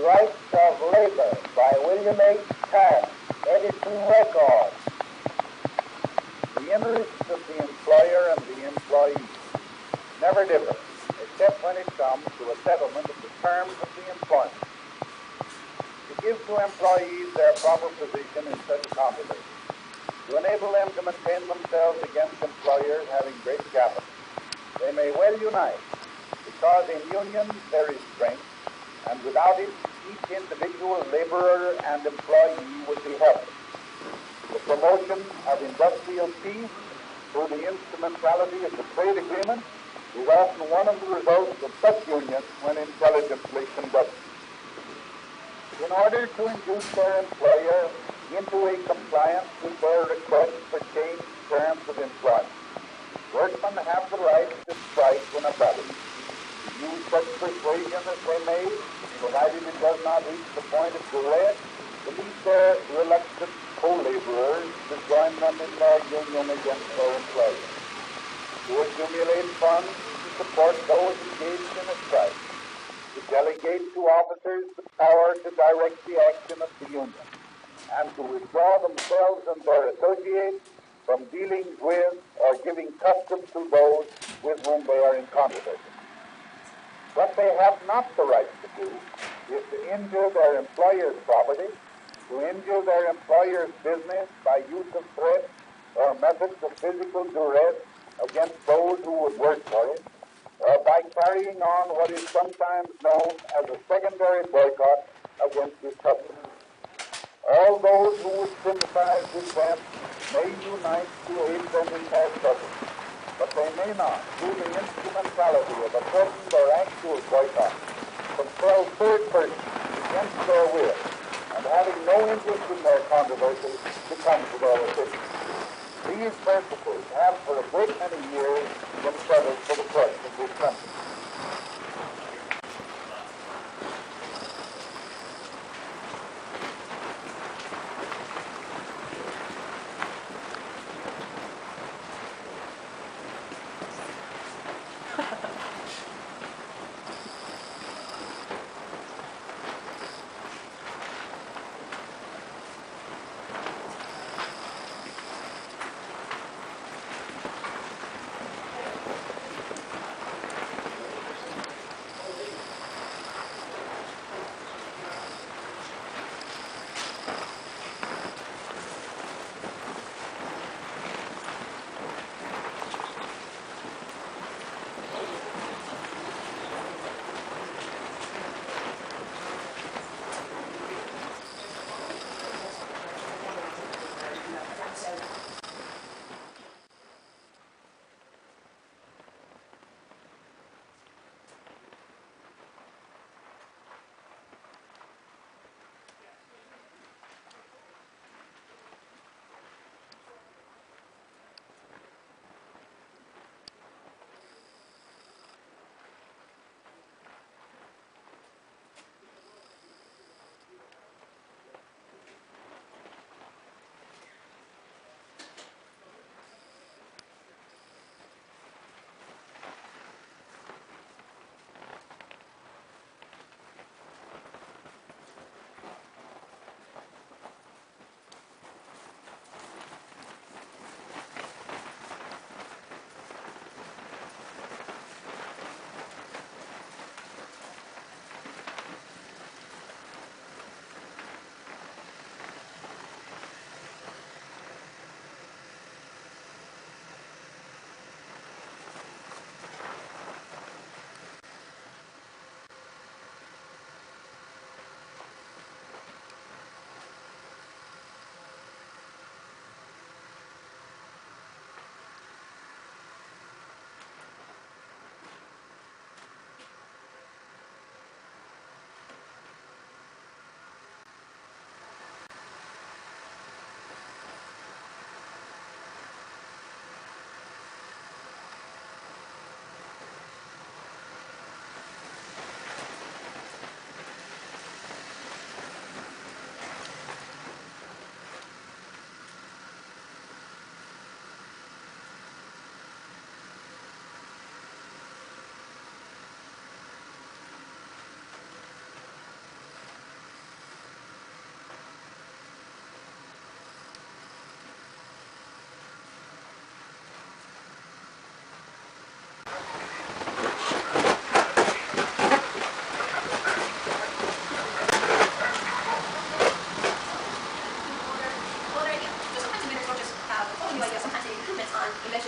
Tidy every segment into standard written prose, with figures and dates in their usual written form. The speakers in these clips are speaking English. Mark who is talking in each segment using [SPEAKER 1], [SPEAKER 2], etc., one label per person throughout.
[SPEAKER 1] Rights of Labor by William H. Taft, Edison Records. The interests of the employer and the employee never differ, except when it comes to a settlement of the terms of the employment. To give to employees their proper position in such a controversy, to enable them to maintain themselves against employers having great capital, they may well unite, because in union there is strength, and without it, each individual laborer and employee would be helpless. The promotion of industrial peace through the instrumentality of the trade agreement is often one of the results of such unions when intelligently conducted. In order to induce their employer into a compliance with their request for changed terms of employment, workmen have the right to strike when abroad. To use such persuasion as they may, provided it does not reach the point of duress, to lead their reluctant co-laborers to join them in their union against their employers, to accumulate funds to support those engaged in a strike, to delegate to officers the power to direct the action of the union, and to withdraw themselves and their associates from dealing with or giving custom to those with whom they are in controversy. What they have not the right to do is to injure their employer's property, to injure their employer's business by use of threats or methods of physical duress against those who would work for it, or by carrying on what is sometimes known as a secondary boycott against his customers. All those who would sympathize with them may unite to aid them in their struggle, but they may not, through the instrumentality of a threatened or actual boycott, compel third persons against their will, and having no interest in their controversy, to come to their assistance. These principles have for a great many years been settled for the courts of this country.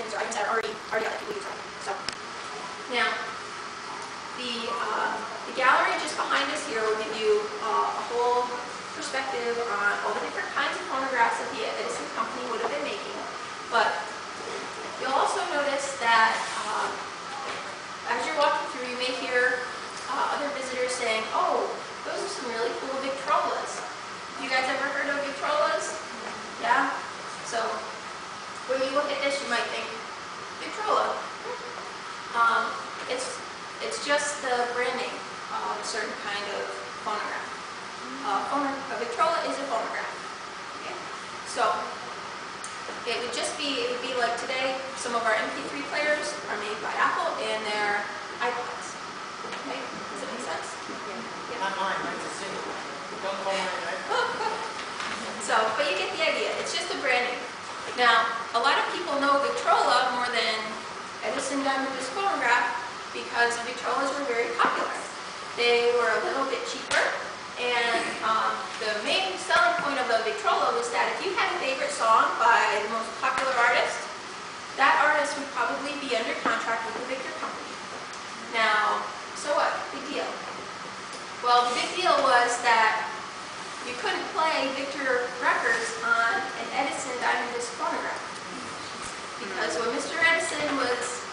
[SPEAKER 2] inventions or items that are already out that people use. So now the gallery just behind us here will give you a whole perspective on all the different kinds of phonographs that the Edison company would have been making. But you'll also notice that as you're walking through, you may hear other visitors saying, "Oh, those are some really cool Victrolas." You guys ever heard of Victrolas? Yeah? So when you look at this, you might think, Victrola. It's just the brand name of a certain kind of phonograph. A Victrola is a phonograph. Okay? So it would be like today, some of our MP3 players are made by Apple and they're iPods. Okay? Does that make sense? Yeah.
[SPEAKER 3] Not mine, mine's a single. Don't call mine an iPod.
[SPEAKER 2] So, but you get the idea. It's just a brand name. Now, a lot of people know Victrola more than Edison diamond disc phonograph because Victrolas were very popular. They were a little bit cheaper, and the main selling point of the Victrola was that if you had a favorite song by the most popular artist, that artist would probably be under contract with the Victor company. Now, so what? Big deal. Well, the big deal was that you couldn't play Victor records on an Edison diamond disc phonograph. Because when Mr. Edison was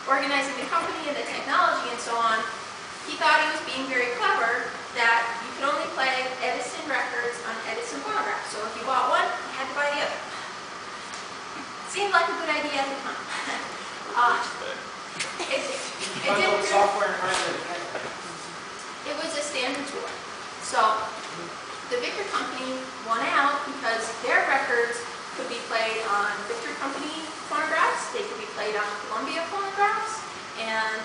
[SPEAKER 2] organizing the company and the technology and so on, he thought he was being very clever that you could only play Edison records on Edison phonographs. So if you bought one, you had to buy the other. Seemed like a good idea at the time. It didn't
[SPEAKER 3] Software and hardware.
[SPEAKER 2] It was a standard tool. So the Victor company won out because their records could be played on Victor company phonographs, they could be played on Columbia phonographs, and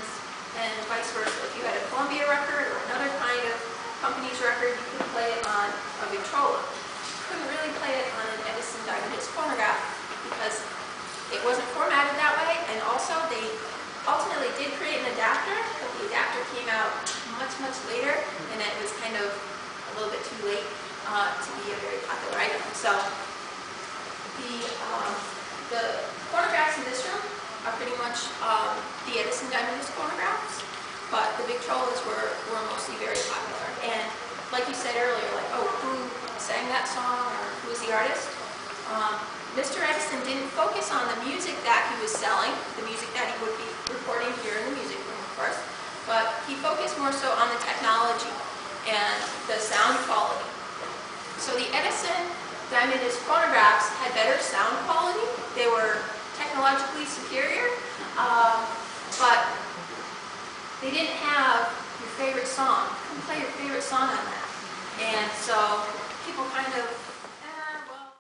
[SPEAKER 2] vice versa. If you had a Columbia record or another kind of company's record, you could play it on a Victrola. You couldn't really play it on an Edison diamond disc phonograph because it wasn't formatted that way, and also they ultimately did create an adapter, but the adapter came out much, much later, and it was kind of a little bit too late to be a very popular item. So the phonographs in this room are pretty much the Edison diamond disc phonographs, but the Victrolas were mostly very popular. And like you said earlier, like, oh, who sang that song or who was the artist? Mr. Edison didn't focus on the music that he was selling, the music that he would be recording here in the music room, of course, but he focused more so on the technology and the sound quality. So the Edison diamond disc phonographs had better sound quality. They were technologically superior, but they didn't have your favorite song. You couldn't play your favorite song on that. And so people kind of